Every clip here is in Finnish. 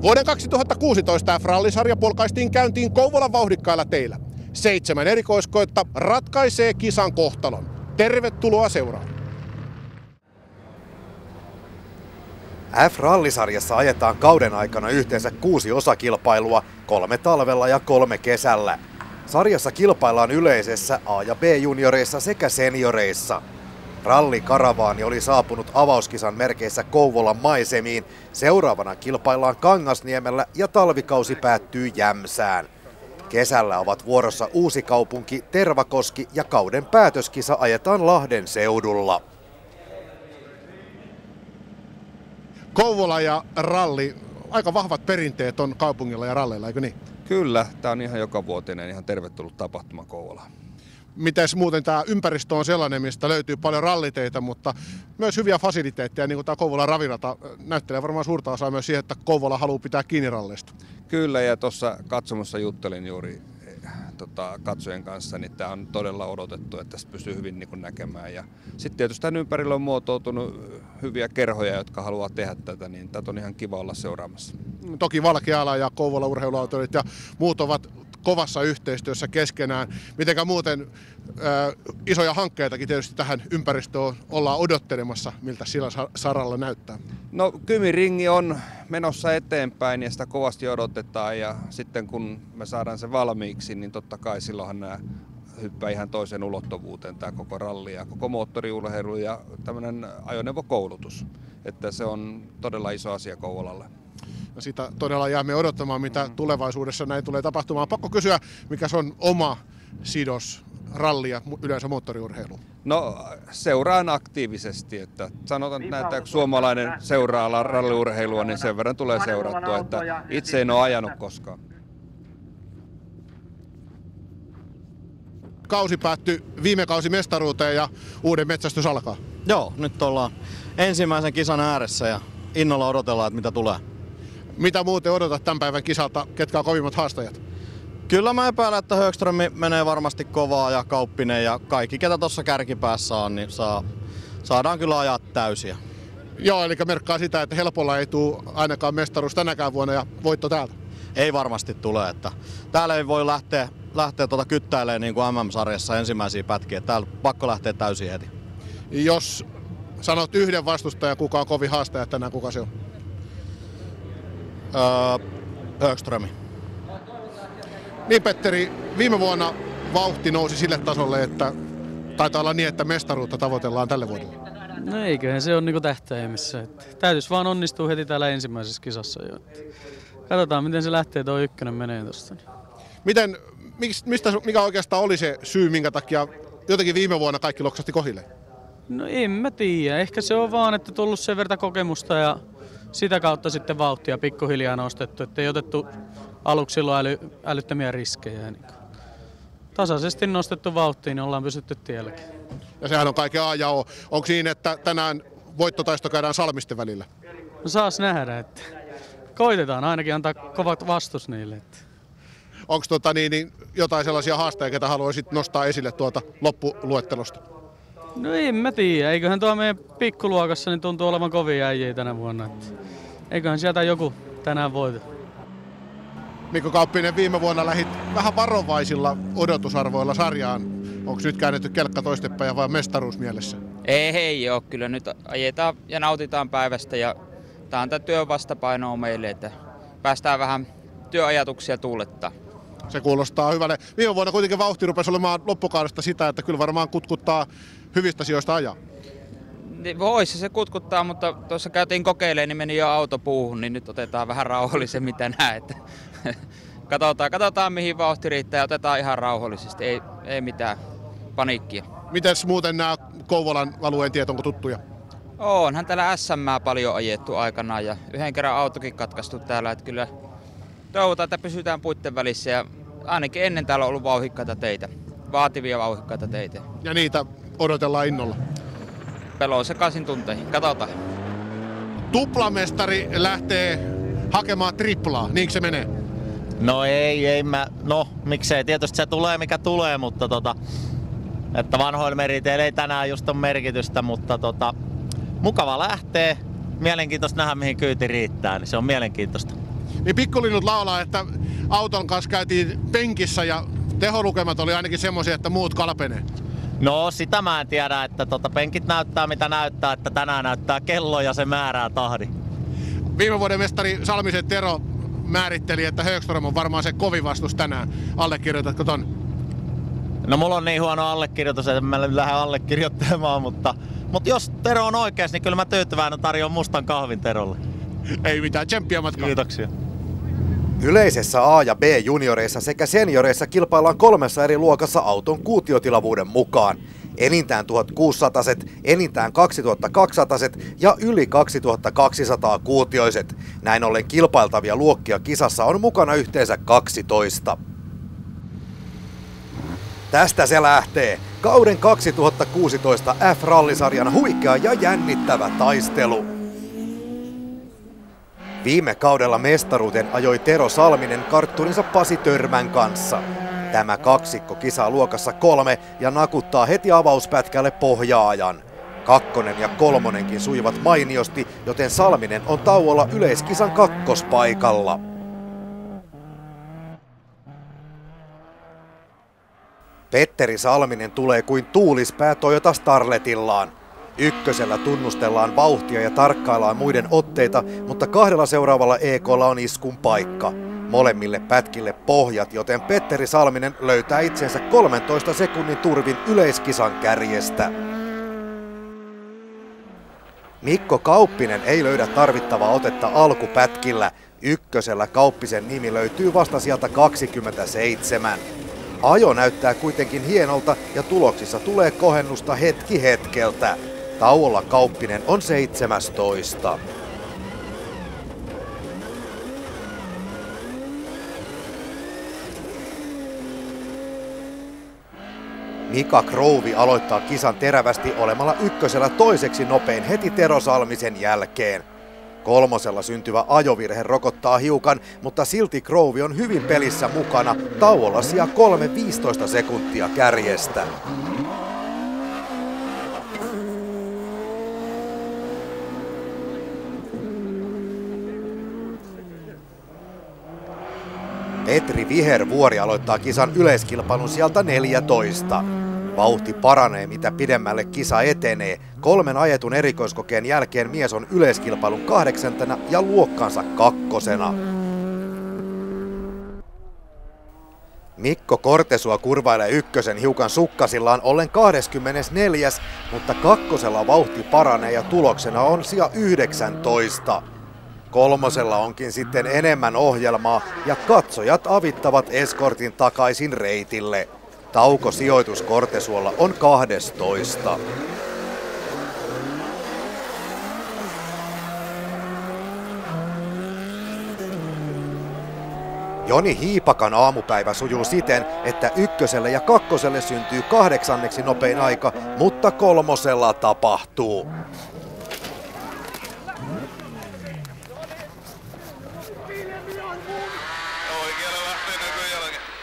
Vuoden 2016 F-rallisarja polkaistiin käyntiin Kouvolan vauhdikkailla teillä. 7 erikoiskoetta ratkaisee kisan kohtalon. Tervetuloa seuraan. F-rallisarjassa ajetaan kauden aikana yhteensä 6 osakilpailua, 3 talvella ja 3 kesällä. Sarjassa kilpaillaan yleisessä A- ja B-junioreissa sekä senioreissa. Rallikaravaani oli saapunut avauskisan merkeissä Kouvolan maisemiin. Seuraavana kilpaillaan Kangasniemellä ja talvikausi päättyy Jämsään. Kesällä ovat vuorossa Uusikaupunki, Tervakoski ja kauden päätöskisa ajetaan Lahden seudulla. Kouvola ja ralli, aika vahvat perinteet on kaupungilla ja ralleilla, eikö niin? Kyllä, tämä on ihan jokavuotinen, ihan tervetullut tapahtuma Kouvolaan. Mites muuten tämä ympäristö on sellainen, mistä löytyy paljon ralliteitä, mutta myös hyviä fasiliteetteja, niin kuin tämä Kouvolan ravirata näyttelee varmaan suurta osaa myös siihen, että Kouvola haluaa pitää kiinni ralleista. Kyllä, ja tuossa katsomossa juttelin juuri katsojien kanssa, niin tämä on todella odotettu, että tästä pystyy hyvin näkemään. Ja sitten tietysti tämän ympärillä on muotoutunut hyviä kerhoja, jotka haluaa tehdä tätä, niin tätä on ihan kiva olla seuraamassa. Toki Valkeala ja Kouvola urheiluautoilit ja muut ovat kovassa yhteistyössä keskenään. Mitenkä muuten isoja hankkeitakin tietysti tähän ympäristöön ollaan odottelemassa, miltä sillä saralla näyttää? No Kymi-ringi on menossa eteenpäin ja sitä kovasti odotetaan, ja sitten kun me saadaan se valmiiksi, niin totta kai silloinhan nämä hyppää ihan toiseen ulottuvuuteen, tämä koko ralli ja koko moottoriurheilu ja tämmöinen ajoneuvokoulutus. Että se on todella iso asia Kouvolalle. Ja sitä todella jäämme odottamaan, mitä tulevaisuudessa näin tulee tapahtumaan. Pakko kysyä, mikä se on oma sidos ralli ja yleensä moottoriurheilu? No seuraan aktiivisesti, että sanotaan näin, että kun suomalainen seuraa ralliurheilua, niin sen verran tulee seurattua, että itse en ole ajanut koskaan. Kausi päättyi viime kausi mestaruuteen ja uuden metsästys alkaa. Joo, nyt ollaan ensimmäisen kisan ääressä ja innolla odotellaan, että mitä tulee. Mitä muuten odotat tämän päivän kisalta? Ketkä on kovimmat haastajat? Kyllä mä epäilen, että Högström menee varmasti kovaa ja Kauppinen ja kaikki, ketä tuossa kärkipäässä on, niin saadaan kyllä ajaa täysiä. Joo, eli merkkaa sitä, että helpolla ei tule ainakaan mestaruus tänäkään vuonna ja voitto täältä. Ei varmasti tule, että täällä ei voi lähteä kyttäilemään niin kuin MM-sarjassa ensimmäisiä pätkiä. Täällä pakko lähteä täysin heti. Jos sanot yhden vastustajan, kuka on kovin haastaja tänään, kuka se on? Högström. Niin Petteri, viime vuonna vauhti nousi sille tasolle, että taitaa olla niin, että mestaruutta tavoitellaan tälle vuodelle. No eiköhän se ole niinku tähtäimessä. Täytyisi vaan onnistua heti täällä ensimmäisessä kisassa jo. Katsotaan miten se lähtee, tuo ykkönen menee tosta. Mikä oikeastaan oli se syy, minkä takia jotenkin viime vuonna kaikki loksahti kohille? No en mä tiedä. Ehkä se on vaan, että tullut sen verran kokemusta ja sitä kautta sitten vauhtia pikkuhiljaa nostettu. Että ei otettu aluksi silloin älyttömiä riskejä. Tasaisesti nostettu vauhtiin, niin ollaan pysytty tielläkin. Ja sehän on kaiken A ja O. Onko siinä, että tänään voittotaisto käydään Salmisten välillä? No saas nähdä, että koitetaan ainakin antaa kovat vastus niille. Että. Onko jotain sellaisia haasteita, ketä haluaisit nostaa esille tuolta loppuluettelosta? No en mä tiedä. Eiköhän tuo meidän pikkuluokassa niin tuntuu olevan kovia äijiä tänä vuonna. Että eiköhän sieltä joku tänään voita. Mikko Kauppinen, viime vuonna lähit vähän varovaisilla odotusarvoilla sarjaan. Onko nyt käännetty kelkka toistepäin ja vaan mestaruus mielessä? Ei ole. Kyllä nyt ajetaan ja nautitaan päivästä ja tämä on tämä työn vastapainoa meille, että päästään vähän työajatuksia tuulettaa. Se kuulostaa hyvälle. Viime vuonna kuitenkin vauhti rupesi olemaan loppukaudesta sitä, että kyllä varmaan kutkuttaa hyvistä sijoista ajaa. Voisi se kutkuttaa, mutta tuossa käytiin kokeilemaan, niin meni jo auto puuhun, niin nyt otetaan vähän rauhallisemmin tänään. Katsotaan mihin vauhti riittää ja otetaan ihan rauhallisesti, ei mitään paniikkia. Mites muuten nämä Kouvolan alueen tiet, onko tuttuja? Onhan täällä SM:ää paljon ajettu aikanaan ja yhden kerran autokin katkaistu täällä, että kyllä toivotaan, että pysytään puitten välissä ja ainakin ennen täällä on ollut vauhikkaita teitä, vaativia vauhikkaita teitä. Ja niitä odotellaan innolla? Peloo sekaisin tunteihin, katsotaan. Tuplamestari lähtee hakemaan triplaa, niinkö se menee? No miksei, tietysti se tulee mikä tulee, mutta että vanhoilla meriteillä ei tänään just ole merkitystä, mutta mukava lähtee. Mielenkiintoista nähdä mihin kyyti riittää, niin se on mielenkiintoista. niin pikkulinnut laulaa, että auton kanssa käytiin penkissä ja teholukemat oli ainakin semmoisia, että muut kalpenee. No sitä mä en tiedä, että penkit näyttää mitä näyttää, että tänään näyttää kello ja se määrää tahdin. Viime vuoden mestari Salmisen Tero määritteli, että Högström on varmaan se kovin vastus tänään. Allekirjoitatko ton? No mulla on niin huono allekirjoitus, että mä lähden allekirjoittamaan, mutta jos Tero on oikeas, niin kyllä mä tyytyväinen tarjoan mustan kahvin Terolle. Ei mitään, tsemppiä matkaa. Kiitoksia. Yleisessä A- ja B-junioreissa sekä senioreissa kilpaillaan 3 eri luokassa auton kuutiotilavuuden mukaan. Enintään 1600-set, enintään 2200-set ja yli 2200 kuutioiset. Näin ollen kilpailtavia luokkia kisassa on mukana yhteensä 12. Tästä se lähtee. Kauden 2016 F-rallisarjan huikea ja jännittävä taistelu. Viime kaudella mestaruuteen ajoi Tero Salminen kartturinsa Pasi Törmän kanssa. Tämä kaksikko kisaa luokassa 3 ja nakuttaa heti avauspätkälle pohjaajan. 2. ja 3. sujuvat mainiosti, joten Salminen on tauolla yleiskisan kakkospaikalla. Petteri Salminen tulee kuin tuulispää Toyota Starletillaan. Ykkösellä tunnustellaan vauhtia ja tarkkaillaan muiden otteita, mutta 2 seuraavalla EK:lla on iskun paikka. Molemmille pätkille pohjat, joten Petteri Salminen löytää itsensä 13 sekunnin turvin yleiskisan kärjestä. Mikko Kauppinen ei löydä tarvittavaa otetta alkupätkillä. Ykkösellä Kauppisen nimi löytyy vasta sieltä 27. Ajo näyttää kuitenkin hienolta ja tuloksissa tulee kohennusta hetki hetkeltä. Tauolla Kauppinen on 17. Mika Krouvi aloittaa kisan terävästi olemalla ykkösellä toiseksi nopein heti Tero Salmisen jälkeen. 3. syntyvä ajovirhe rokottaa hiukan, mutta silti Krouvi on hyvin pelissä mukana, tauolla sija 3:15 sekuntia kärjestä. Petri Vihervuori aloittaa kisan yleiskilpailun sieltä 14. Vauhti paranee mitä pidemmälle kisa etenee. 3 ajetun erikoiskokeen jälkeen mies on yleiskilpailun 8. ja luokkansa 2. Mikko Kortesua kurvailee ykkösen hiukan sukkasillaan ollen 24, mutta 2. vauhti paranee ja tuloksena on sija 19. 3. onkin sitten enemmän ohjelmaa ja katsojat avittavat eskortin takaisin reitille. Taukosijoitus Kortesuolla on 12. Joni Hiipakan aamupäivä sujuu siten, että 1. ja 2. syntyy 8. nopein aika, mutta 3. tapahtuu.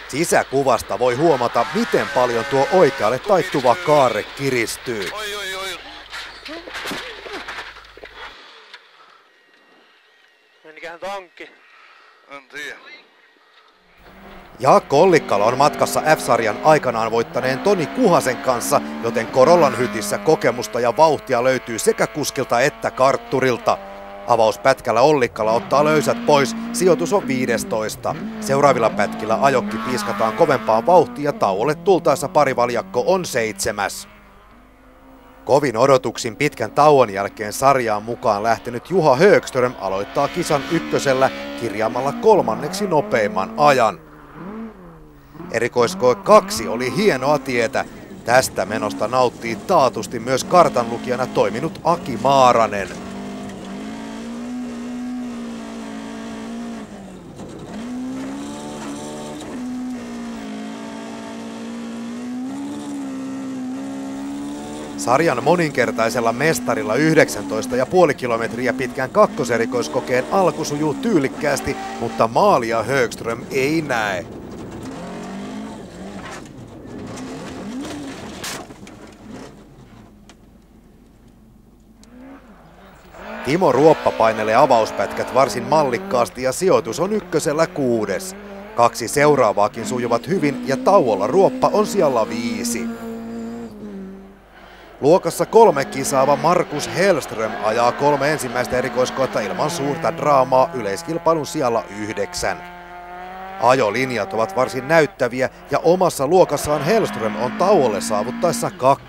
Sisäkuvasta voi huomata, miten paljon tuo oikealle taittuva kaarre kiristyy. Meniköhän tankki? En tiedä. Ja Kollikkala on matkassa F-sarjan aikanaan voittaneen Toni Kuhasen kanssa, joten Korollan hytissä kokemusta ja vauhtia löytyy sekä kuskilta että kartturilta. Avauspätkällä Ollikkala ottaa löysät pois, sijoitus on 15. Seuraavilla pätkillä ajokki piiskataan kovempaan vauhtiin ja tauolle tultaessa parivaljakko on 7. Kovin odotuksin pitkän tauon jälkeen sarjaan mukaan lähtenyt Juha Högström aloittaa kisan 1. kirjaamalla 3. nopeimman ajan. Erikoiskoe 2 oli hienoa tietä. Tästä menosta nauttii taatusti myös kartanlukijana toiminut Aki Maaranen. Sarjan moninkertaisella mestarilla 19,5 kilometriä pitkän kakkoserikoiskokeen alku sujuu tyylikkäästi, mutta maalia Högström ei näe. Timo Ruoppa painelee avauspätkät varsin mallikkaasti ja sijoitus on ykkösellä 6. 2 seuraavaakin sujuvat hyvin ja tauolla Ruoppa on sijalla 5. Luokassa 3 kisaava Markus Hellström ajaa 3 ensimmäistä erikoiskoetta ilman suurta draamaa yleiskilpailun sijalla 9. Ajolinjat ovat varsin näyttäviä ja omassa luokassaan Hellström on tauolle saavuttaessa 2.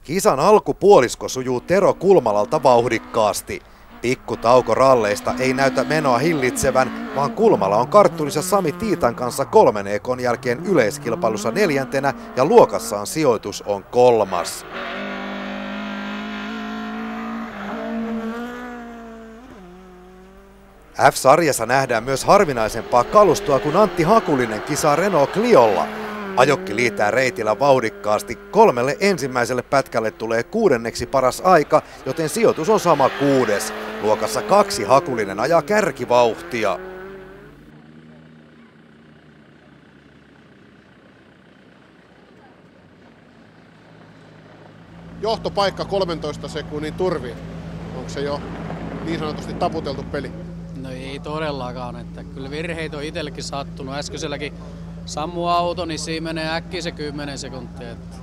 Kisan alkupuolisko sujuu Tero Kulmalalta vauhdikkaasti. Pikkutauko ralleista ei näytä menoa hillitsevän, vaan Kulmala on kartturissa Sami Tiitan kanssa 3 ekon jälkeen yleiskilpailussa 4. ja luokassaan sijoitus on 3. F-sarjassa nähdään myös harvinaisempaa kalustoa, kun Antti Hakulinen kisaa Renault Cliolla. Ajokki liitää reitillä vauhdikkaasti. 3 ensimmäiselle pätkälle tulee 6. paras aika, joten sijoitus on sama 6. Luokassa 2 Hakulinen ajaa kärkivauhtia. Johtopaikka 13 sekunnin turvi. Onko se jo niin sanotusti taputeltu peli? No ei todellakaan, että kyllä virheitä on itsellekin sattunut. Äskeiselläkin sammu auto, niin siinä menee äkkiä se 10 sekuntia. Että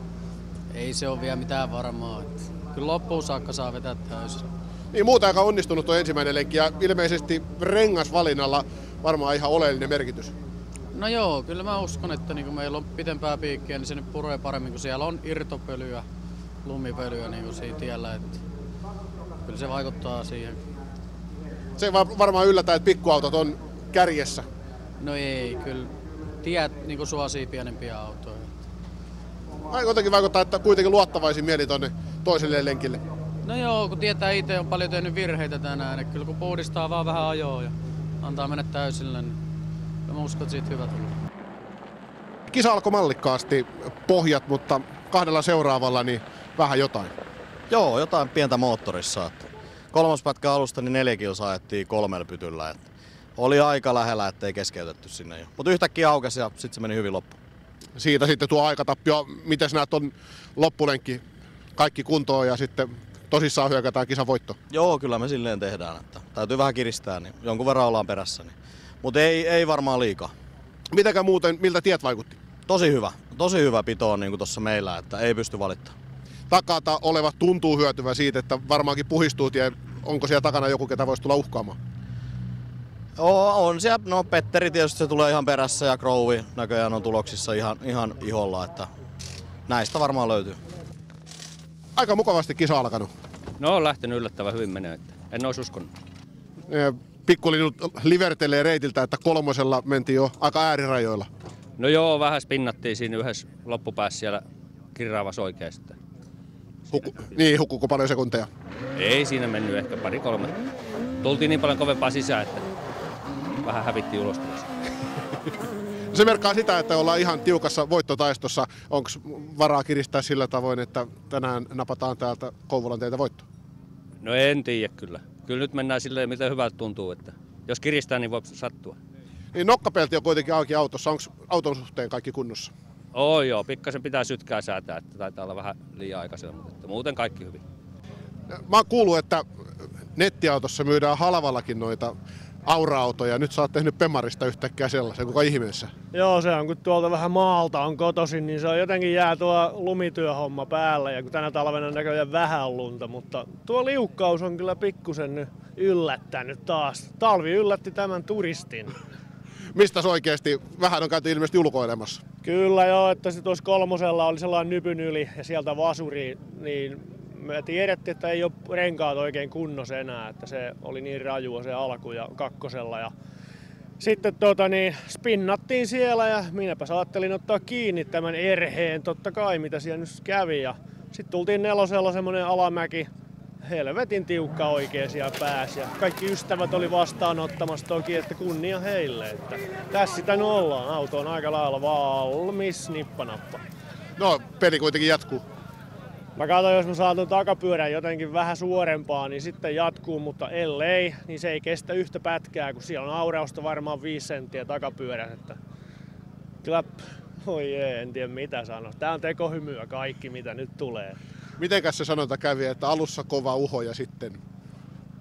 ei se ole vielä mitään varmaa. Että kyllä loppuun saakka saa vetää täysin. Niin, muuta aika onnistunut tuo ensimmäinen lenkki ja ilmeisesti rengasvalinnalla varmaan ihan oleellinen merkitys. No joo, kyllä mä uskon, että niin kun meillä on pitempää piikkiä, niin se nyt puree paremmin, kun siellä on irtopölyä, lumipölyä niin kuin siinä tiellä. Että kyllä se vaikuttaa siihen. Se varmaan yllätää, että pikkuautot on kärjessä. No ei, kyllä tiet niin kuin suosii pienempiä autoja. Jotenkin vaikuttaa, että kuitenkin luottavaisin mieli tonne toiselle lenkille. No joo, kun tietää itse on paljon tehnyt virheitä tänään, niin kyllä kun puhdistaa vaan vähän ajoa ja antaa mennä täysillä, niin mä uskon, että siitä hyvä tulee. Kisa alkoi mallikkaasti, pohjat, mutta 2 seuraavalla niin vähän jotain. Joo, jotain pientä moottorissa. 3. pätkän alusta niin 4 kilsaa ajettiin 3 pytyllä. Että oli aika lähellä, ettei keskeytetty sinne jo. Mutta yhtäkkiä aukesi ja sitten se meni hyvin loppuun. Siitä sitten tuo aikatappio, miten näet on loppulenkki, kaikki kuntoon ja sitten tosissaan hyökätään kisan voitto? Joo, kyllä me silleen tehdään. Että täytyy vähän kiristää, niin jonkun verran ollaan perässä. Niin. Mutta ei varmaan liikaa. Mitenkä muuten, miltä tiet vaikutti? Tosi hyvä pito on niin kuin tuossa meillä, että ei pysty valittamaan. Takata oleva tuntuu hyötyvä siitä, että varmaankin puhistuu tie. Onko siellä takana joku, ketä voisi tulla uhkaamaan? On siellä, no Petteri tietysti se tulee ihan perässä ja Crowe näköjään on tuloksissa ihan iholla, että näistä varmaan löytyy. Aika mukavasti kisa alkanut. No on lähtenyt yllättävän hyvin menee, en olisi uskonut. Pikkulinut livertelee reitiltä, että 3. mentiin jo aika äärirajoilla. No joo, vähän spinnattiin siinä yhdessä loppupäässä siellä kirraavassa oikeasti. Hukkuuko paljon sekunteja? Ei siinä mennyt ehkä 2-3. Tultiin niin paljon kovempaa sisään, että vähän hävittiin ulos. Se merkkaa sitä, että ollaan ihan tiukassa voittotaistossa. Onko varaa kiristää sillä tavoin, että tänään napataan täältä Kouvolan teiltä voitto? No en tiedä kyllä. Kyllä nyt mennään silleen, mitä hyvältä tuntuu. Että jos kiristää, niin voi sattua. Niin nokkapelti on kuitenkin auki autossa. Onko auton suhteen kaikki kunnossa? Joo, pikkasen pitää sytkää säätää, että taitaa olla vähän liian aikaisella, mutta muuten kaikki hyvin. Mä oon kuullut, että nettiautossa myydään halvallakin noita aura-autoja. Nyt sä oot tehnyt Pemarista yhtäkkiä sellaisen, kuka ihmeessä? Joo, se on kun tuolta vähän maalta on kotoisin, niin se on jotenkin jää tuo lumityöhomma päällä. Ja kun tänä talvena näköjään vähän lunta, mutta tuo liukkaus on kyllä pikkusen nyt yllättänyt taas. Talvi yllätti tämän turistin. Mistä se oikeesti? Vähän on käyty ilmeisesti ulkoilemassa. Kyllä joo, että se tuossa 3. oli sellainen nypyn yli ja sieltä vasuri, niin me tiedettiin, että ei ole renkaat oikein kunnossa enää, että se oli niin rajua se alku ja 2. ja sitten spinnattiin siellä ja minäpä ajattelin ottaa kiinni tämän erheen totta kai, mitä siellä nyt kävi ja sitten tultiin 4. semmoinen alamäki. Helvetin tiukka oikein siellä pääsi ja kaikki ystävät oli vastaanottamassa toki, että kunnia heille. Että tässä sitä nyt ollaan. Auto on aika lailla valmis, nippanappa. No, peli kuitenkin jatkuu. Mä katson, jos mä saan ton takapyörän jotenkin vähän suorempaa, niin sitten jatkuu, mutta ellei, niin se ei kestä yhtä pätkää, kun siellä on aurausta varmaan 5 senttiä takapyörän. Että kyllä Oi en tiedä mitä sanoa. Tää on tekohymyä kaikki mitä nyt tulee. Mitenkäs se sanonta kävi, että alussa kova uho ja sitten?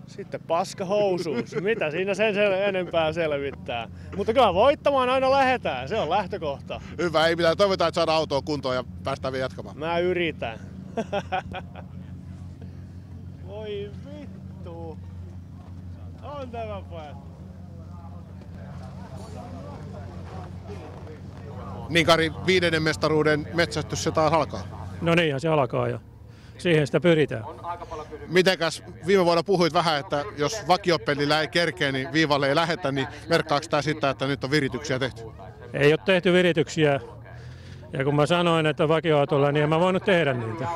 Sitten paska housuus. Mitä siinä sen enempää selvittää. Mutta kyllä voittamaan aina lähdetään. Se on lähtökohta. Hyvä, ei mitään. Toivotaan, että saadaan autoa kuntoon ja päästään vielä jatkamaan. Mä yritän. Voi vittu. On tämä pojat. Niin Kari, 5. mestaruuden metsästys se taas alkaa. No niinhän se alkaa ja siihen sitä pyritään. Mitenkäs viime vuonna puhuit vähän, että jos vakiopelillä ei kerkeä, niin viivalle ei lähetä, niin merkkaako tämä sitä, että nyt on virityksiä tehty? Ei ole tehty virityksiä. Ja kun mä sanoin, että vakioautolla, niin en mä voinut tehdä niitä.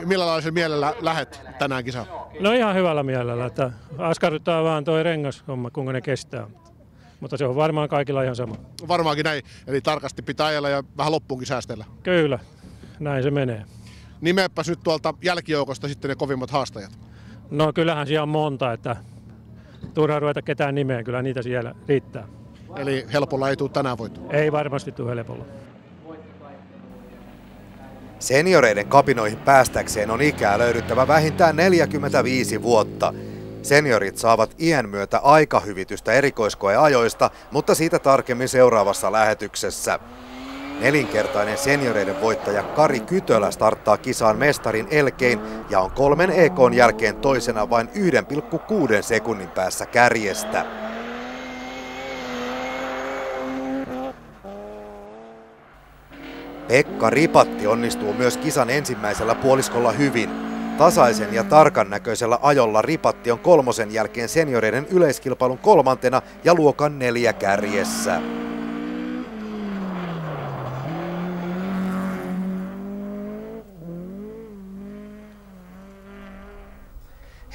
Millaisella mielellä lähet tänään kisaan? No ihan hyvällä mielellä, että askarruttaa vaan toi rengashomma, kuinka ne kestää. Mutta se on varmaan kaikilla ihan sama. Varmaankin näin, eli tarkasti pitää ajella ja vähän loppuunkin säästellä. Kyllä, näin se menee. Nimeäpäs nyt tuolta jälkijoukosta sitten ne kovimmat haastajat. No kyllähän siellä on monta, että turha ruveta ketään nimeen, kyllä niitä siellä riittää. Eli helpolla ei tule tänään voittu? Ei varmasti tule helpolla. Senioreiden kapinoihin päästäkseen on ikää löydyttävä vähintään 45 vuotta. Seniorit saavat iän myötä aikahyvitystä erikoiskoeajoista, mutta siitä tarkemmin seuraavassa lähetyksessä. 4-kertainen senioreiden voittaja Kari Kytölä starttaa kisaan mestarin elkein ja on 3 EK:n jälkeen toisena vain 1,6 sekunnin päässä kärjestä. Pekka Ripatti onnistuu myös kisan ensimmäisellä puoliskolla hyvin. Tasaisen ja tarkan näköisellä ajolla Ripatti on 3. jälkeen senioreiden yleiskilpailun 3. ja luokan 4 kärjessä.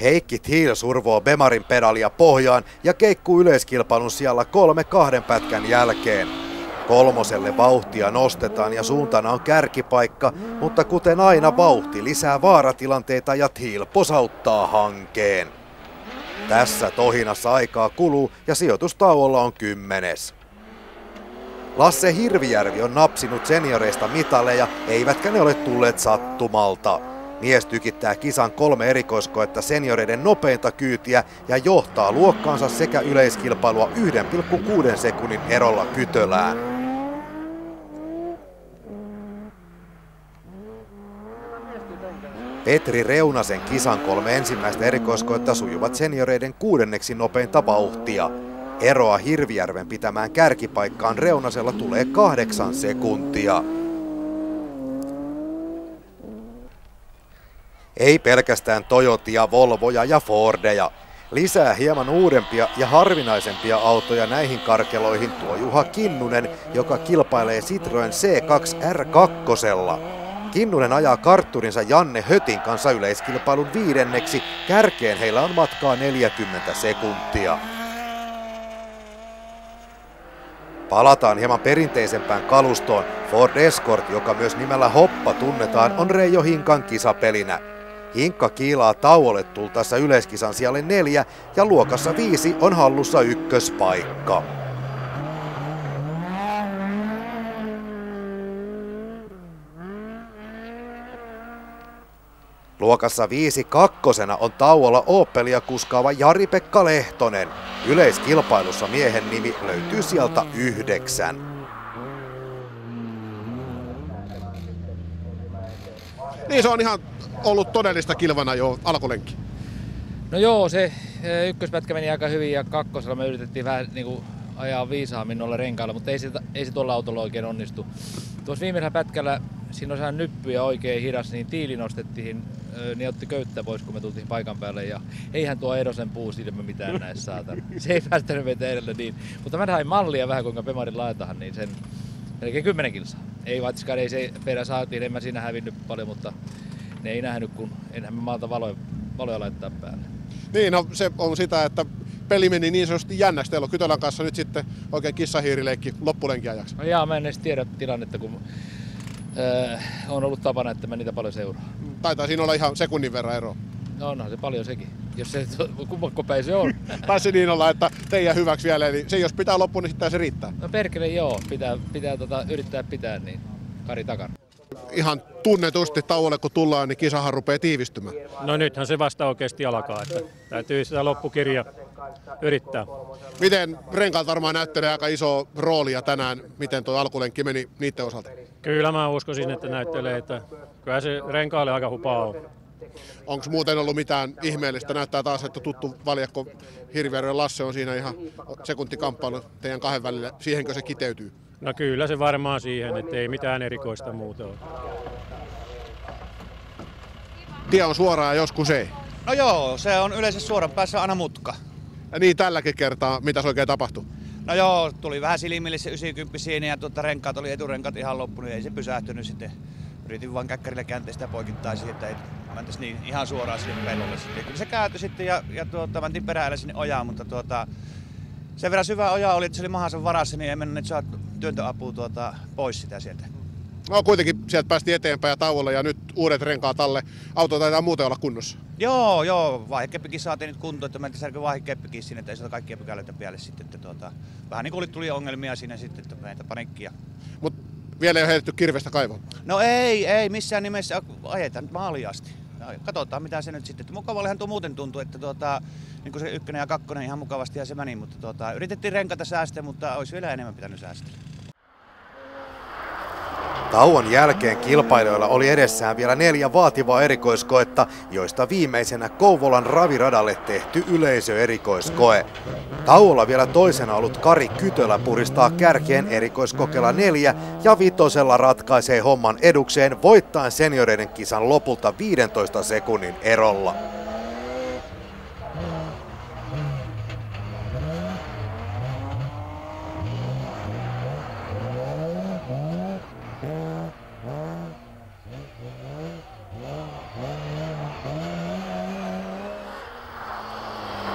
Heikki Thiel survoo Bemarin pedalia pohjaan ja keikkuu yleiskilpailun sijalla 3 2 pätkän jälkeen. 3. vauhtia nostetaan ja suuntana on kärkipaikka, mutta kuten aina vauhti lisää vaaratilanteita ja Thiel posauttaa hankeen. Tässä tohinassa aikaa kuluu ja sijoitustauolla on 10. Lasse Hirvijärvi on napsinut senioreista mitaleja, eivätkä ne ole tulleet sattumalta. Mies tykittää kisan 3 erikoiskoetta senioreiden nopeinta kyytiä ja johtaa luokkaansa sekä yleiskilpailua 1,6 sekunnin erolla Kytölään. Petri Reunasen kisan 3 ensimmäistä erikoiskoetta sujuvat senioreiden 6. nopeinta vauhtia. Eroa Hirvijärven pitämään kärkipaikkaan Reunasella tulee 8 sekuntia. Ei pelkästään Toyotia, Volvoja ja Fordeja. Lisää hieman uudempia ja harvinaisempia autoja näihin karkeloihin tuo Juha Kinnunen, joka kilpailee Citroen C2 R2. Kinnunen ajaa kartturinsa Janne Hötin kanssa yleiskilpailun 5. Kärkeen heillä on matkaa 40 sekuntia. Palataan hieman perinteisempään kalustoon. Ford Escort, joka myös nimellä Hoppa tunnetaan, on Reijo Hinkan kisapelinä. Hinkka kiilaa tauolle tultaessa yleiskisan sijalle 4 ja luokassa 5 on hallussa ykköspaikka. Luokassa 5 kakkosena on tauolla Opelia kuskaava Jari-Pekka Lehtonen. Yleiskilpailussa miehen nimi löytyy sieltä 9. Niin se on ihan ollut todellista kilvana jo alkulenkki. No joo, se ykköspätkä meni aika hyvin ja kakkosella me yritettiin vähän niin ajaa viisaammin noilla renkailla, mutta ei se tuolla autolla oikein onnistu. Tuossa viimeisellä pätkällä siinä on sehän nyppy ja oikein hidas, niin tiili nostettiin, niin otti köyttä pois kun me tultiin paikan päälle ja eihän tuo Edosen puusilmä mitään näissä saatana. Se ei päästänyt meitä edelle niin. Mutta mä hain mallia vähän kuinka Bemarin laitahan, niin sen melkein 10 kilsaa. Ei vatskaan, ei se perä saatiin, en mä siinä hävinnyt paljon, mutta ne ei nähnyt kun enhän me maalta valoja laittaa päälle. Niin, no se on sitä, että peli meni niin sanotusti jännäksi. Teillä on Kytölän kanssa nyt sitten oikein kissahiirileikki loppulenkin ajaksi. No jaa, mä en edes tiedä tilannetta, kun on ollut tapana, että mä niitä paljon seuraa. Taitaa siinä olla ihan sekunnin verran eroa. No onhan se paljon sekin, jos se kummakko päin se on. Taisi se niin olla, että teidän hyväksi vielä, eli se jos pitää loppuun, niin sitten se riittää. No perkele joo, pitää yrittää pitää niin Kari takana. Ihan tunnetusti tauolle kun tullaan, niin kisahan rupeaa tiivistymään. No nythän se vasta oikeasti alkaa, että täytyy sitä loppukirjaa yrittää. Miten renkaat varmaan näyttelee aika iso roolia tänään, miten tuo alkulenkki meni niiden osalta? Kyllä mä uskoisin, että näyttelee, että kyllä se renkaalle aika hupaa on. Onko muuten ollut mitään ihmeellistä? Näyttää taas, että tuttu valjakko Hirvijärven Lasse on siinä ihan sekuntikamppailu teidän kahden välillä. Siihenkö se kiteytyy? No kyllä se varmaan siihen, että ei mitään erikoista muuta ole. Tie on suoraa ja joskus ei. No joo, se on yleensä suoran päässä aina mutka. Ja niin tälläkin kertaa, mitä se oikein tapahtui? No joo, tuli vähän silmille se 90 siinä ja renkaat oli eturenkaat ihan loppu, niin ei se pysähtynyt sitten. Yritin vaan käkkärillä kääntää sitä poikittaisiin, että ei mentäisi niin ihan suoraan sinne pellolle sitten. Kyllä se kääntyi sitten ja mentiin peräällä sinne ojaan, mutta sen verran syvä oja oli, että se oli mahansa varassa, niin ei mennyt saa työntöapua pois sitä sieltä. No kuitenkin sieltä päästiin eteenpäin ja tauolla ja nyt uudet renkaat alle. Auto taitaa muuten olla kunnossa. Joo, vaihekeppikin saatiin nyt kuntoon, että mentiin särkö vaihekeppikin sinne, että ei saada kaikkia pykälöitä päälle sitten. Että vähän niin kuin tuli ongelmia siinä sitten, että meitä paniikkia. Mut vielä ei ole heitetty kirvestä kaivoon? No ei missään nimessä, ajetaan nyt maaliin asti. Katsotaan mitä se nyt sitten. Mukavallehan tuo muuten tuntuu, että niin kuin se 1 ja 2 ihan mukavasti ja se meni, mutta yritettiin renkata säästää, mutta olisi vielä enemmän pitänyt säästää. Tauon jälkeen kilpailijoilla oli edessään vielä 4 vaativaa erikoiskoetta, joista viimeisenä Kouvolan raviradalle tehty yleisöerikoiskoe. Tauolla vielä toisena ollut Kari Kytölä puristaa kärkeen erikoiskokeella 4 ja 5 ratkaisee homman edukseen voittaen senioreiden kisan lopulta 15 sekunnin erolla.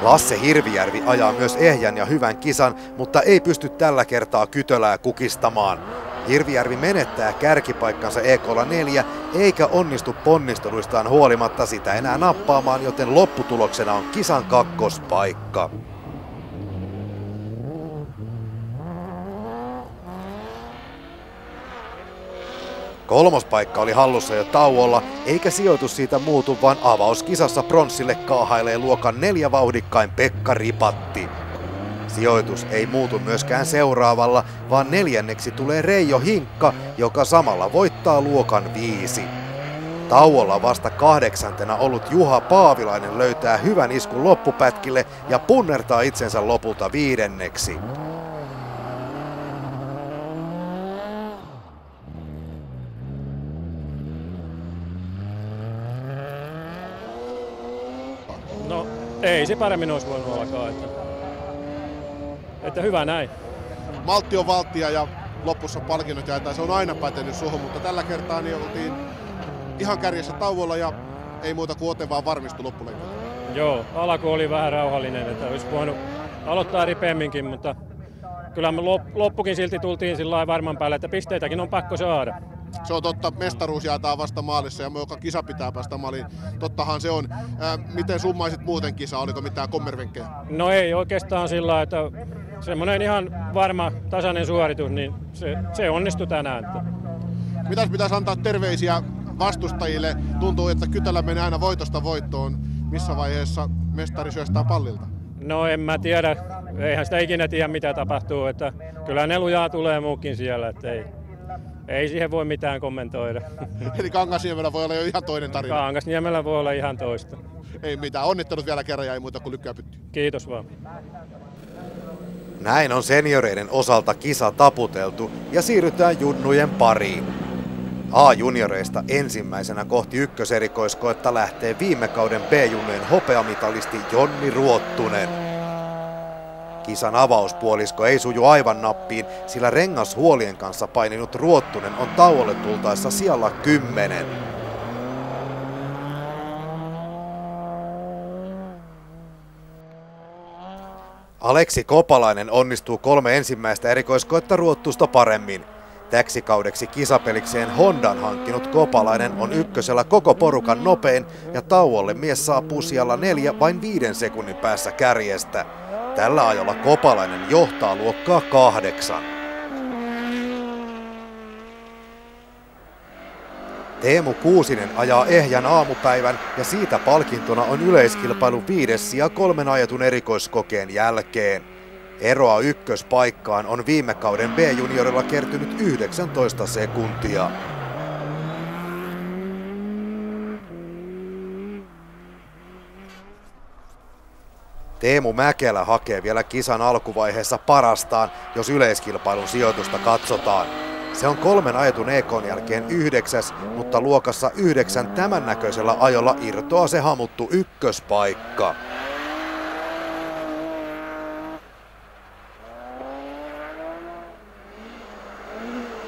Lasse Hirvijärvi ajaa myös ehjän ja hyvän kisan, mutta ei pysty tällä kertaa Kytölää kukistamaan. Hirvijärvi menettää kärkipaikkansa EK:lla 4 eikä onnistu ponnisteluistaan huolimatta sitä enää nappaamaan, joten lopputuloksena on kisan kakkospaikka. Kolmospaikka oli hallussa jo tauolla, eikä sijoitus siitä muutu, vaan avauskisassa pronssille kaahailee luokan 4 vauhdikkain Pekka Ripatti. Sijoitus ei muutu myöskään seuraavalla, vaan 4. tulee Reijo Hinkka, joka samalla voittaa luokan 5. Tauolla vasta 8. ollut Juha Paavilainen löytää hyvän iskun loppupätkille ja punnertaa itsensä lopulta 5. No ei se paremmin olisi voinut alkaa, että hyvä näin. Maltti on valttia ja lopussa palkinnot jaetaan, se on aina pätenyt suhun, mutta tällä kertaa niin oltiin ihan kärjessä tauolla ja ei muuta kuin ote vaan varmistui loppulenkillä. Joo, alku oli vähän rauhallinen, että olisi voinut aloittaa ripeämminkin, mutta kyllä me loppukin silti tultiin sillä lailla varman päälle, että pisteitäkin on pakko saada. Se on totta, mestaruus jaetaan vasta maalissa ja joka kisa pitää päästä maaliin. Tottahan se on. Miten summaisit muuten kisa? Oliko mitään kommervenkkejä? No ei oikeastaan sillä lailla, että semmoinen ihan varma tasainen suoritus, niin se onnistui tänään. Mitäs pitäisi antaa terveisiä vastustajille? Tuntuu, että Kytälä menee aina voitosta voittoon. Missä vaiheessa mestari syöstää pallilta? No en mä tiedä. Eihän sitä ikinä tiedä mitä tapahtuu. Että kyllä ne lujaa tulee muukin siellä. Että ei siihen voi mitään kommentoida. Eli Kangasniemellä voi olla jo ihan toinen tarina. Kangasniemellä voi olla ihan toista. Ei mitään. Onnittelut vielä kerran ja ei muuta kuin lykkää pyttyyn. Kiitos vaan. Näin on senioreiden osalta kisa taputeltu ja siirrytään junnujen pariin. A-junioreista ensimmäisenä kohti ykköserikoiskoetta lähtee viime kauden B-junnujen hopeamitalisti Jonni Ruottunen. Kisan avauspuolisko ei suju aivan nappiin, sillä rengashuolien kanssa paininut Ruottunen on tauolle tultaessa sijalla 10. Aleksi Kopalainen onnistuu 3 ensimmäistä erikoiskoetta Ruottusta paremmin. Täksi kaudeksi kisapelikseen Hondan hankkinut Kopalainen on ykkösellä koko porukan nopein ja tauolle mies saapuu sijalla 4 vain 5 sekunnin päässä kärjestä. Tällä ajolla Kopalainen johtaa luokkaa 8. Teemu Kuusinen ajaa ehjän aamupäivän ja siitä palkintona on yleiskilpailun 5. sija 3 ajetun erikoiskokeen jälkeen. Eroa ykköspaikkaan on viime kauden B-juniorilla kertynyt 19 sekuntia. Teemu Mäkelä hakee vielä kisan alkuvaiheessa parastaan, jos yleiskilpailun sijoitusta katsotaan. Se on 3 ajetun EK:n jälkeen 9, mutta luokassa 9 tämän näköisellä ajolla irtoaa se hamuttu ykköspaikka.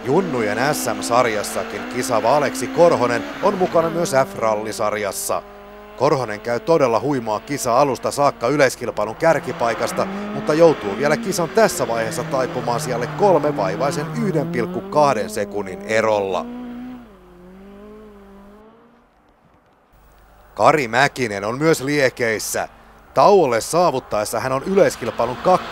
Junnujen SM-sarjassakin kisaava Aleksi Korhonen on mukana myös F-rallisarjassa. Korhonen käy todella huimaa kisaa alusta saakka yleiskilpailun kärkipaikasta, mutta joutuu vielä kisan tässä vaiheessa taipumaan sijalle 3 vaivaisen 1,2 sekunnin erolla. Kari Mäkinen on myös liekeissä. Tauolle saavuttaessa hän on yleiskilpailun 2,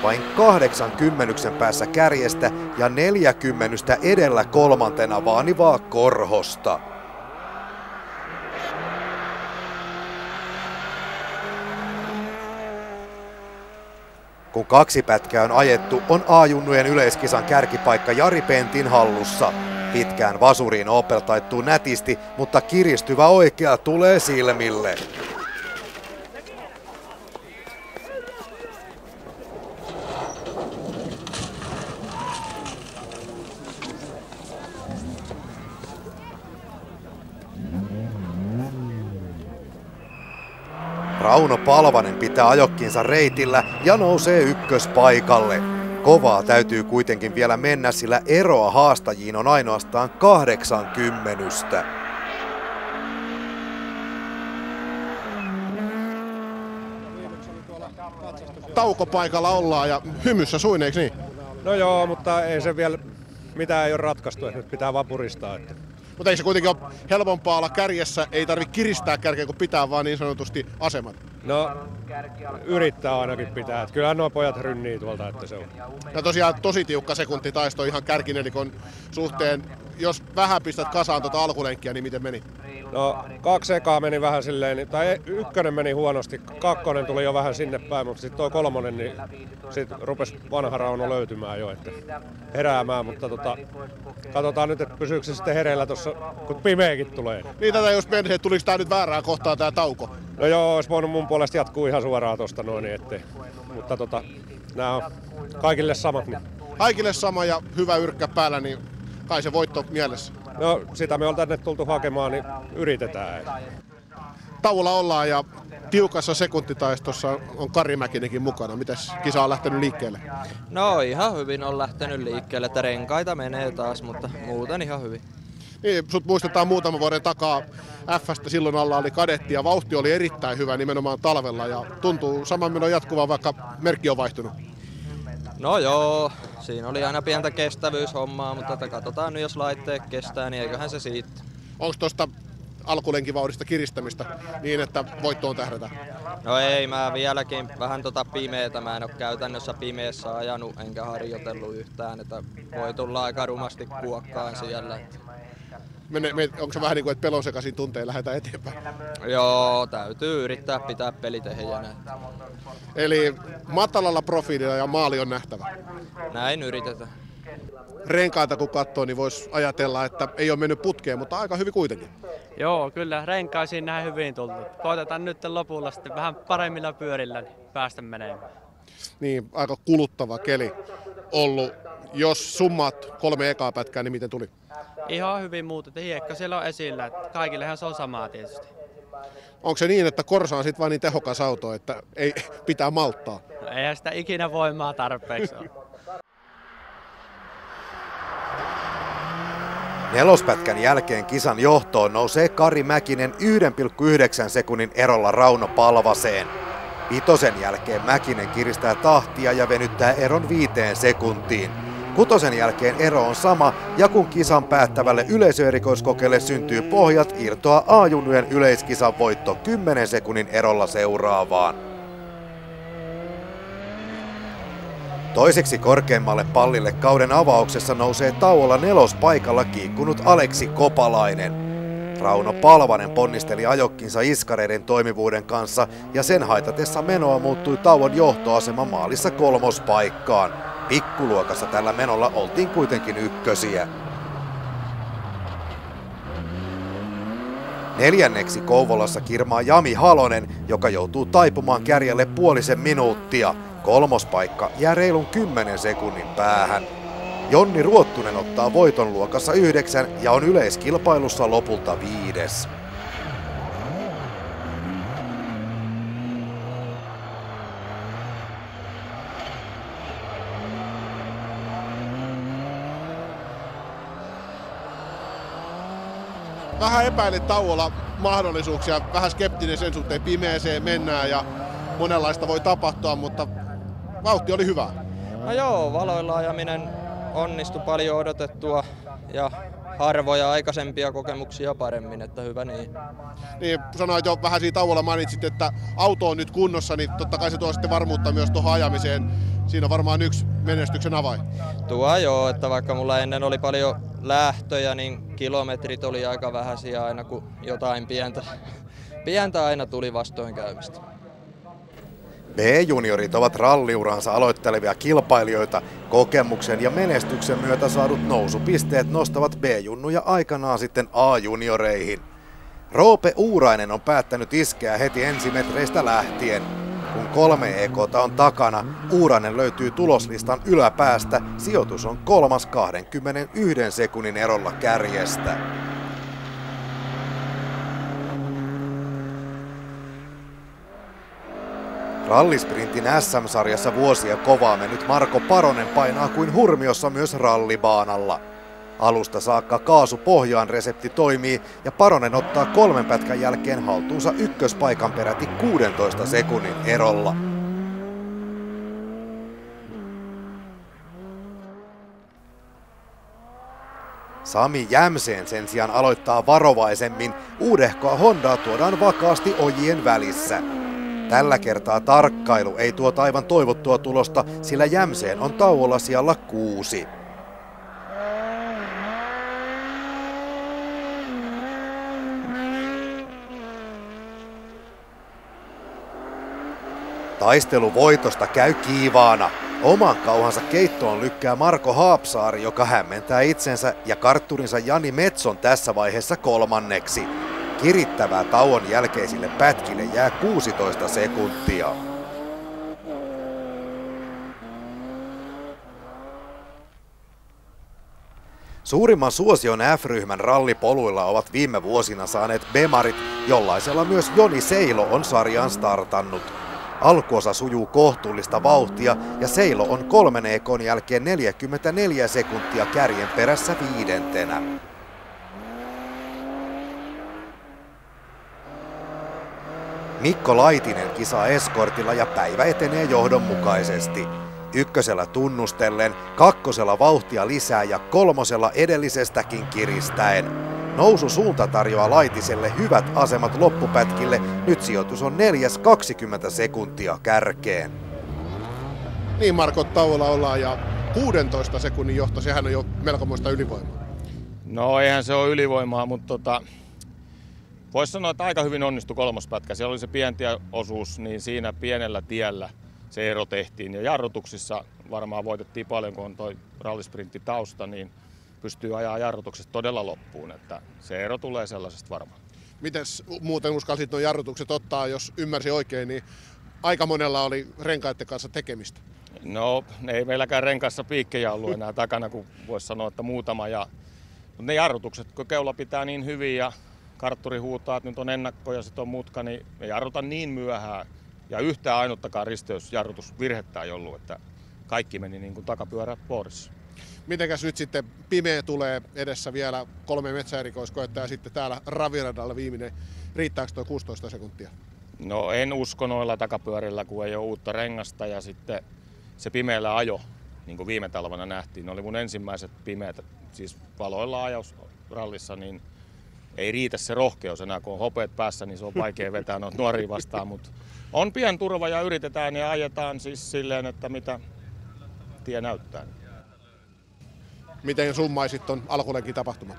vain 80 päässä kärjestä ja 40 edellä 3. vaanivaa Korhosta. Kun 2 pätkää on ajettu, on A-junnujen yleiskisan kärkipaikka Jari Pentin hallussa. Pitkään vasuriin Opel taittuu nätisti, mutta kiristyvä oikea tulee silmille. Rauno Palvanen pitää ajokkinsa reitillä ja nousee ykköspaikalle. Kovaa täytyy kuitenkin vielä mennä, sillä eroa haastajiin on ainoastaan 80. Taukopaikalla ollaan ja hymyssä suin, eikö niin? No joo, mutta ei se vielä mitään ei ole ratkaistu, että nyt pitää vapuristaa. Mutta ei se kuitenkin ole helpompaa olla kärjessä, ei tarvitse kiristää kärkeä, kun pitää vaan niin sanotusti aseman. No, yrittää ainakin pitää. Että kyllähän nuo pojat rynnii tuolta, että se on. Ja tosiaan tosi tiukka sekuntitaisto ihan kärkinelikon suhteen. Jos vähän pistät kasaan tuota alkulenkkiä, niin miten meni? No, 2 ekaa meni vähän silleen, tai 1 meni huonosti, 2 tuli jo vähän sinne päin, mutta sitten tuo 3, niin sitten rupesi vanha Rauno löytymään jo, että heräämään, mutta katsotaan nyt, että pysyykö se sitten hereillä tuossa, kun pimeäkin tulee. Niin tätä jos meni, että tuliko tää nyt väärään kohtaan tää tauko? No joo, olisi voinut mun puolesta jatkuu ihan suoraan tosta noin, ettei. Mutta nämä on kaikille samat. Niin. Kaikille sama ja hyvä yrkkä päällä, niin kai se voitto mielessä. No sitä me on tänne tultu hakemaan, niin yritetään. Tauolla ollaan ja tiukassa sekuntitaistossa on Kari Mäkinenkin mukana. Mitäs kisa on lähtenyt liikkeelle? No ihan hyvin on lähtenyt liikkeelle, että renkaita menee taas, mutta muuten ihan hyvin. Niin, sut muistetaan muutaman vuoden takaa F:stä, silloin alla oli kadetti ja vauhti oli erittäin hyvä nimenomaan talvella ja tuntuu saman menon jatkuvan, vaikka merkki on vaihtunut. No joo, siinä oli aina pientä kestävyyshommaa, mutta katsotaan nyt jos laitteet kestää, niin eiköhän se siitä. Onko tuosta alkulenkivauhdista kiristämistä niin, että voittoon tähdätään? No ei, mä vieläkin vähän pimeetä, mä en ole käytännössä pimeässä ajanut enkä harjoitellut yhtään, että voi tulla aika rumasti kuokkaan siellä. Onko se vähän niin kuin, että pelon sekaisin tuntein lähdetään eteenpäin? Joo, täytyy yrittää pitää pelit ehjänä. Eli matalalla profiililla ja maali on nähtävä? Näin yritetään. Renkaita kun katsoo, niin voisi ajatella, että ei ole mennyt putkeen, mutta aika hyvin kuitenkin. Joo, kyllä renkaisiin näin hyvin tultu. Koitetaan nyt lopulla sitten vähän paremmilla pyörillä niin päästä menemään. Niin, aika kuluttava keli ollut. Jos summaat 3 ekaa pätkää, niin miten tuli? Ihan hyvin muutettu. Hiekka siellä on esillä. Että kaikillehan se on samaa tietysti. Onko se niin, että Corsa on sitten vain niin tehokas auto, että ei pitää malttaa? No, eihän sitä ikinä voimaa tarpeeksi ole. Nelospätkän jälkeen kisan johtoon nousee Kari Mäkinen 1,9 sekunnin erolla Rauno Palvaseen. 5 jälkeen Mäkinen kiristää tahtia ja venyttää eron 5 sekuntiin. Kutosen jälkeen ero on sama, ja kun kisan päättävälle yleisöerikoiskokeelle syntyy pohjat, irtoaa A-junnujen yleiskisan voitto 10 sekunnin erolla seuraavaan. Toiseksi korkeimmalle pallille kauden avauksessa nousee tauolla 4. paikalla kiikkunut Aleksi Kopalainen. Rauno Palvanen ponnisteli ajokkinsa iskareiden toimivuuden kanssa ja sen haitatessa menoa muuttui tauon johtoasema maalissa 3. paikkaan. Pikkuluokassa tällä menolla oltiin kuitenkin ykkösiä. 4. Kouvolassa kirmaa Jami Halonen, joka joutuu taipumaan kärjelle puolisen minuuttia. 3. paikka jää reilun 10 sekunnin päähän. Jonni Ruottunen ottaa voiton luokassa 9 ja on yleiskilpailussa lopulta 5. Vähän epäilit tauolla mahdollisuuksia, vähän skeptinen sen suhteen, pimeeseen mennään ja monenlaista voi tapahtua, mutta vauhti oli hyvä. No joo, valoilla ajaminen onnistui paljon odotettua ja harvoja aikaisempia kokemuksia paremmin, että hyvä niin. Niin, sanoit jo vähän siinä tauolla, mainitsit, että auto on nyt kunnossa, niin totta kai se tuo sitten varmuutta myös tuohon ajamiseen. Siinä on varmaan yksi menestyksen avain. Tuo joo, että vaikka mulla ennen oli paljon lähtöjä, niin kilometrit oli aika vähäisiä aina, kun jotain pientä aina tuli vastoinkäymistä. B-juniorit ovat ralliuransa aloittelevia kilpailijoita. Kokemuksen ja menestyksen myötä saadut nousupisteet nostavat B-junnuja aikanaan sitten A-junioreihin. Roope Uurainen on päättänyt iskeä heti ensimetreistä lähtien. Kun 3 EK:ta on takana, Uurainen löytyy tuloslistan yläpäästä. Sijoitus on 3. 21 sekunnin erolla kärjestä. Rallisprintin SM-sarjassa vuosia kovaa mennyt Marko Paronen painaa kuin hurmiossa myös rallibaanalla. Alusta saakka kaasu pohjaan resepti toimii ja Paronen ottaa 3 pätkän jälkeen haltuunsa ykköspaikan peräti 16 sekunnin erolla. Sami Jämseen sen sijaan aloittaa varovaisemmin, uudehkoa Hondaa tuodaan vakaasti ojien välissä. Tällä kertaa tarkkailu ei tuo aivan toivottua tulosta, sillä Jämseen on tauolla sijalla 6. Taistelu voitosta käy kiivaana. Oman kauhansa keittoon lykkää Marko Haapsaari, joka hämmentää itsensä ja kartturinsa Jani Metson tässä vaiheessa 3. Kirittävää tauon jälkeisille pätkille jää 16 sekuntia. Suurimman suosion F-ryhmän rallipoluilla ovat viime vuosina saaneet Bemarit, jollaisella myös Joni Seilo on sarjaan startannut. Alkuosa sujuu kohtuullista vauhtia ja Seilo on 3 EK:n jälkeen 44 sekuntia kärjen perässä 5. Mikko Laitinen kisaa eskortilla ja päivä etenee johdonmukaisesti. 1 tunnustellen, 2 vauhtia lisää ja 3 edellisestäkin kiristäen. Nousu suunta tarjoaa Laitiselle hyvät asemat loppupätkille. Nyt sijoitus on 4. 20 sekuntia kärkeen. Niin Marko, tauolla ollaan ja 16 sekunnin johto, sehän on jo melkomoista ylivoimaa. No eihän se ole ylivoimaa, mutta voisi sanoa, että aika hyvin onnistui 3. pätkä. Siellä oli se pientieosuus, niin siinä pienellä tiellä se ero tehtiin. Ja jarrutuksissa varmaan voitettiin paljon, kun on toi rallisprintti tausta, niin pystyy ajaa jarrutuksesta todella loppuun. Että se ero tulee sellaisesta varmaan. Mites muuten uskalsit nuo jarrutukset ottaa, jos ymmärsin oikein, niin aika monella oli renkaiden kanssa tekemistä? No, ei meilläkään renkaissa piikkejä ollut enää takana, kun voisi sanoa, että muutama. Mutta ne jarrutukset, kun keula pitää niin hyvin ja kartturi huutaa, että nyt on ennakko ja sitten on mutka, niin me jarruta niin myöhään. Ja yhtään ainuttakaan risteysjarrutusvirhettä ei ollut, että kaikki meni niin kuin takapyörä boardissa. Mitenkäs nyt sitten pimeä tulee edessä vielä 3 metsäerikoiskoetta ja sitten täällä raviradalla viimeinen. Riittääkö tuo 16 sekuntia? No en usko noilla takapyörillä, kun ei ole uutta rengasta ja sitten se pimeällä ajo, niin kuin viime talvena nähtiin. Ne oli mun ensimmäiset pimeät, siis valoilla ajausrallissa, niin ei riitä se rohkeus enää, kun on hopeet päässä, niin se on vaikea vetää noita nuoria vastaan, mutta on pien turva ja yritetään ja ajetaan siis silleen, että mitä tie näyttää. Miten summaisit ton alkulenkin tapahtumat?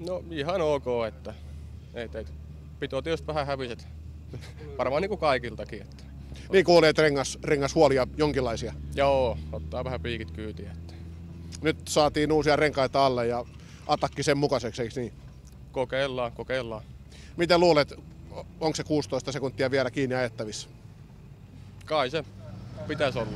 No ihan ok, että pitää tietysti vähän häviset. Varmaan niin kuin kaikiltakin. Että. Niin kuulee, että rengashuolia jonkinlaisia. Joo, ottaa vähän piikit kyytiin. Että. Nyt saatiin uusia renkaita alle ja atakki sen mukaiseksi, eikö niin? Kokeillaan. Miten luulet, onko se 16 sekuntia vielä kiinni ajettavissa? Kai se pitäisi olla.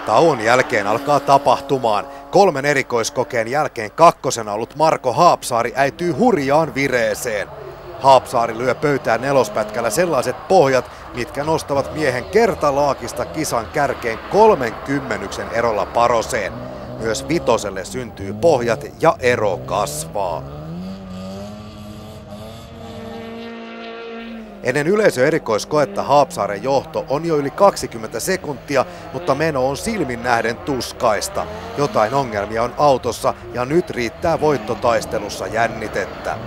Tauon jälkeen alkaa tapahtumaan. 3 erikoiskokeen jälkeen kakkosena ollut Marko Haapsaari äityy hurjaan vireeseen. Haapsaari lyö pöytään nelospätkällä sellaiset pohjat, mitkä nostavat miehen kertalaakista kisan kärkeen 30 erolla Paroseen. Myös vitoselle syntyy pohjat ja ero kasvaa. Ennen yleisöerikoiskoetta Haapsaaren johto on jo yli 20 sekuntia, mutta meno on silmin nähden tuskaista. Jotain ongelmia on autossa ja nyt riittää voittotaistelussa jännitettä.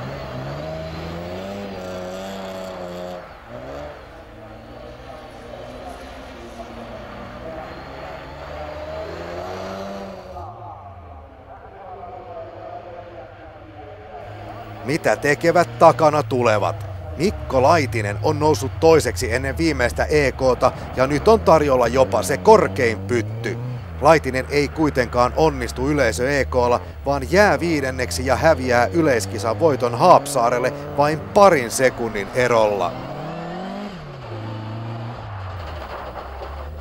Mitä tekevät takana tulevat? Mikko Laitinen on noussut toiseksi ennen viimeistä EK:ta ja nyt on tarjolla jopa se korkein pytty. Laitinen ei kuitenkaan onnistu yleisö-EK:lla, vaan jää 5. ja häviää yleiskisan voiton Haapsaarelle vain parin sekunnin erolla.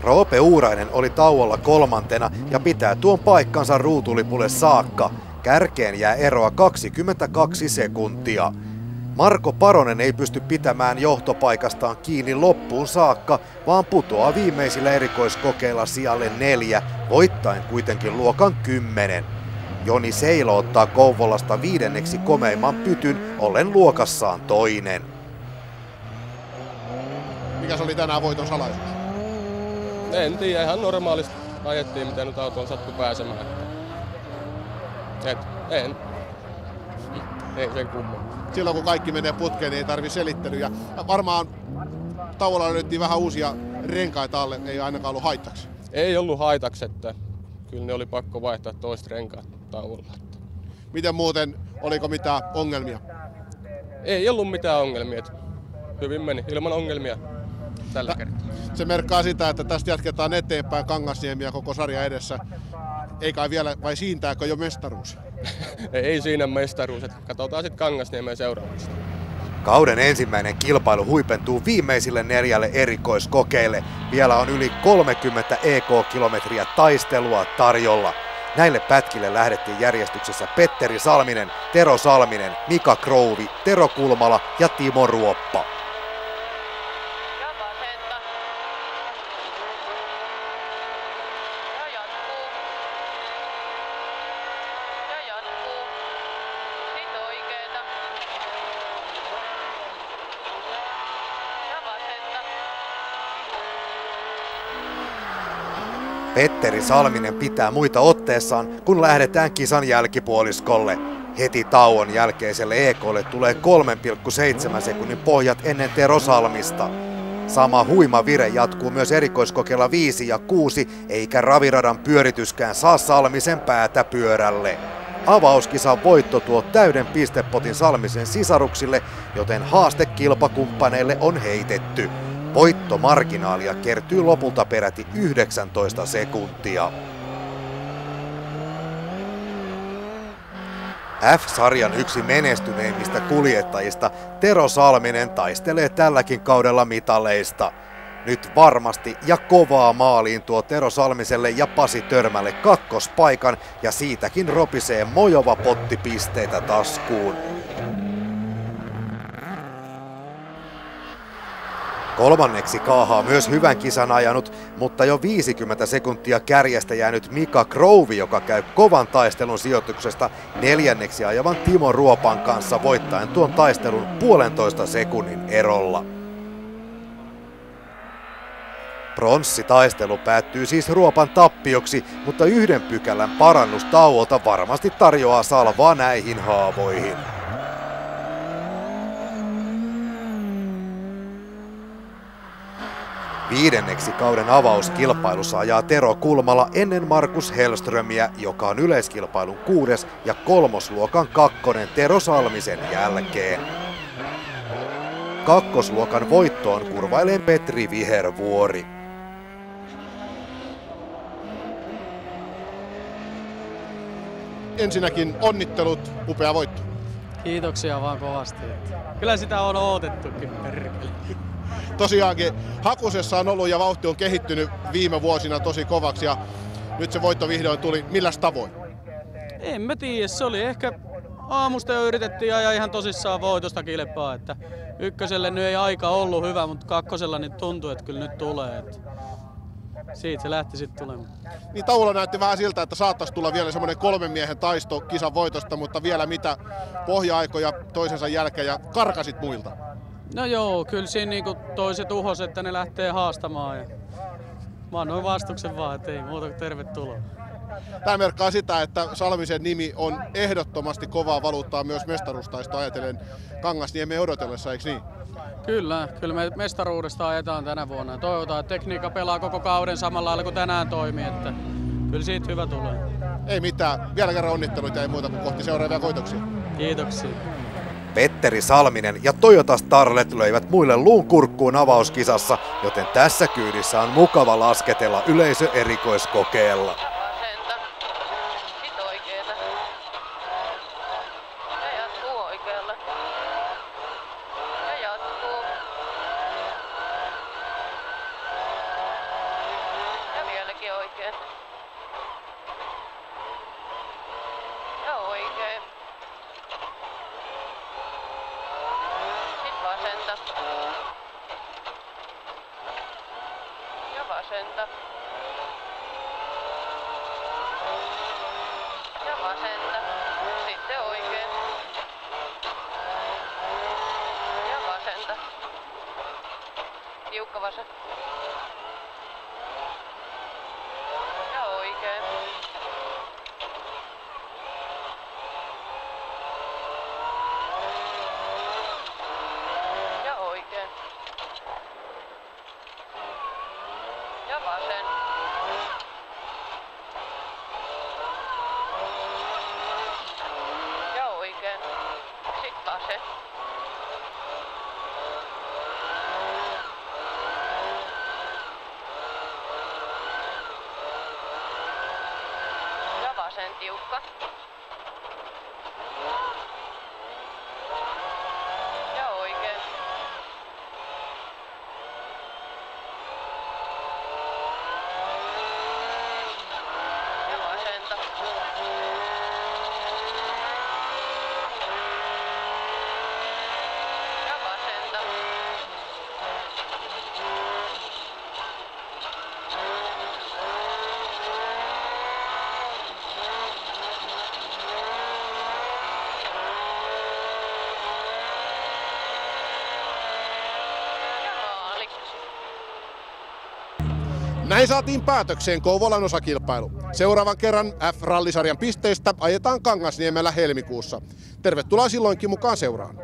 Roope Uurainen oli tauolla 3. ja pitää tuon paikkansa ruutulipulle saakka. Kärkeen jää eroa 22 sekuntia. Marko Paronen ei pysty pitämään johtopaikastaan kiinni loppuun saakka, vaan putoaa viimeisillä erikoiskokeilla sijalle 4, voittaen kuitenkin luokan 10. Joni Seilo ottaa Kouvolasta 5. komeimman pytyn, ollen luokassaan 2. Mikä se oli tänään voiton salaisuus? En tiedä, ihan normaalisti ajettiin, miten nyt autoon sattui pääsemään. Ei sen kummemmin. Silloin kun kaikki menee putkeen, niin ei tarvi selittelyä. Varmaan tauolla löydettiin vähän uusia renkaita alle, ei ainakaan ollut haittaksi. Ei ollut haitaksi, että kyllä ne oli pakko vaihtaa toista renkaat tauolla. Miten muuten, oliko mitään ongelmia? Ei ollut mitään ongelmia. Hyvin meni, ilman ongelmia tällä kertaa. Se merkkaa sitä, että tästä jatketaan eteenpäin Kangasniemiä koko sarja edessä. Ei kai vielä, vai siintääkö jo mestaruus? Ei siinä mestaruus, että katsotaan sitten Kangasniemen seuraavaksi. Kauden ensimmäinen kilpailu huipentuu viimeisille 4 erikoiskokeille. Vielä on yli 30 EK-kilometriä taistelua tarjolla. Näille pätkille lähdettiin järjestyksessä Petteri Salminen, Tero Salminen, Mika Krouvi, Tero Kulmala ja Timo Ruoppa. Petteri Salminen pitää muita otteessaan, kun lähdetään kisan jälkipuoliskolle. Heti tauon jälkeiselle EK:lle tulee 3,7 sekunnin pohjat ennen Tero Salmista. Sama huima vire jatkuu myös erikoiskokeilla 5 ja 6, eikä raviradan pyörityskään saa Salmisen päätä pyörälle. Avauskisan voitto tuo täyden pistepotin Salmisen sisaruksille, joten haaste kilpakumppaneille on heitetty. Voittomarginaalia kertyy lopulta peräti 19 sekuntia. F-sarjan yksi menestyneimmistä kuljettajista, Tero Salminen, taistelee tälläkin kaudella mitaleista. Nyt varmasti ja kovaa maaliin tuo Tero Salmiselle ja Pasi Törmälle kakkospaikan ja siitäkin ropisee mojova potti pisteitä taskuun. Kolmanneksi kaahaa myös hyvän kisan ajanut, mutta jo 50 sekuntia kärjestä jäänyt Mika Krouvi, joka käy kovan taistelun sijoituksesta 4. ajavan Timo Ruopan kanssa voittaen tuon taistelun 1,5 sekunnin erolla. Pronssitaistelu päättyy siis Ruopan tappioksi, mutta 1 pykälän parannus tauolta varmasti tarjoaa salvaa näihin haavoihin. Viidenneksi kauden avauskilpailussa ajaa Tero Kulmala ennen Markus Hellströmiä, joka on yleiskilpailun 6. ja 3. luokan 2. Tero Salmisen jälkeen. 2. luokan voittoon kurvailee Petri Vihervuori. Ensinnäkin onnittelut, upea voitto. Kiitoksia vaan kovasti. Kyllä sitä on odotettukin, perkele. Tosiaankin Hakusessa on ollut ja vauhti on kehittynyt viime vuosina tosi kovaksi ja nyt se voitto vihdoin tuli. Milläs tavoin? En mä tiedä, se oli ehkä aamusta jo yritettiin ajaa ihan tosissaan voitosta kilpaa. Että 1. nyt ei aika ollut hyvä, mutta 2. niin tuntuu, että kyllä nyt tulee. Että siitä se lähti sitten tulemaan. Niin taululla näytti vähän siltä, että saattaisi tulla vielä semmoinen 3 miehen taisto kisan voitosta, mutta vielä mitä pohja-aikoja toisensa jälkeen ja karkasit muilta. No joo, kyllä siinä niinku toiset uhos, että ne lähtee haastamaan. Ja mä annoin vastuksen vaan, että ei muuta kuin tervetuloa. Tämä merkkaa sitä, että Salmisen nimi on ehdottomasti kovaa valuuttaa myös mestaruustaistoa ajatellen Kangasniemen odotellessa, eikö niin? Kyllä me mestaruudesta ajetaan tänä vuonna. Toivotaan, että tekniikka pelaa koko kauden samalla lailla kuin tänään toimii, että kyllä siitä hyvä tulee. Ei mitään. Vielä kerran onnitteluita, ei muuta kuin kohti seuraavia koitoksia. Kiitoksia. Petteri Salminen ja Toyota Starlet löivät muille luun kurkkuun avauskisassa, joten tässä kyydissä on mukava lasketella yleisöerikoiskokeella. Tiukka vasen. Ja oikein. Ja oikein. Ja vasen. Ja oikein. Sitten vasen. Vasen tiukka. Ja oikein. Ja vasenta. Ja vasenta. Näin saatiin päätökseen Kouvolan osakilpailu. Seuraavan kerran F-rallisarjan pisteistä ajetaan Kangasniemellä helmikuussa. Tervetuloa silloinkin mukaan seuraan.